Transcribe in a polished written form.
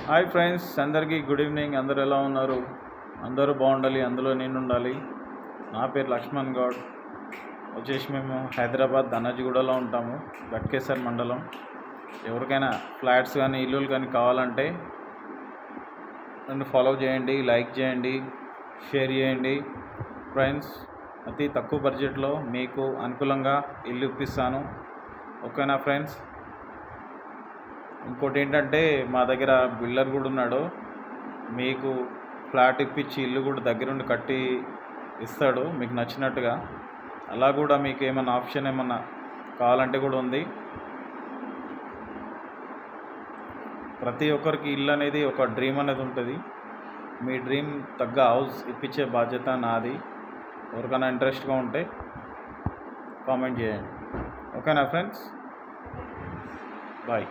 Hi friends, అందరికీ good evening. అందరూ ఎలా ఉన్నారు? అందరూ బాగుండాలి, అందులో నేను ఉండాలి. నా పేరు లక్ష్మణ్ గౌడ్. వచ్చేసి మేము హైదరాబాద్ ధనాజిగూడలో ఉంటాము, గట్కేసర్ మండలం. ఎవరికైనా ఫ్లాట్స్ కానీ ఇల్లులు కానీ కావాలంటే నన్ను ఫాలో చేయండి, లైక్ చేయండి, షేర్ చేయండి. ఫ్రెండ్స్, అతి తక్కువ బడ్జెట్లో మీకు అనుకూలంగా ఇల్లు ఇప్పిస్తాను. ఓకేనా ఫ్రెండ్స్? ఇంకోటి ఏంటంటే, మా దగ్గర బిల్డర్ కూడా ఉన్నాడు. మీకు ఫ్లాట్ ఇప్పించి ఇల్లు కూడా దగ్గరుండి కట్టి ఇస్తాడు మీకు నచ్చినట్టుగా. అలా కూడా మీకు ఏమైనా ఆప్షన్ ఏమన్నా కావాలంటే కూడా ఉంది. ప్రతి ఒక్కరికి ఇల్లు అనేది ఒక డ్రీమ్ అనేది ఉంటుంది. మీ డ్రీమ్ తగ్గ హౌస్ ఇప్పించే బాధ్యత నాది. ఎవరికైనా ఇంట్రెస్ట్గా ఉంటే కామెంట్ చేయండి. ఓకేనా ఫ్రెండ్స్? బాయ్.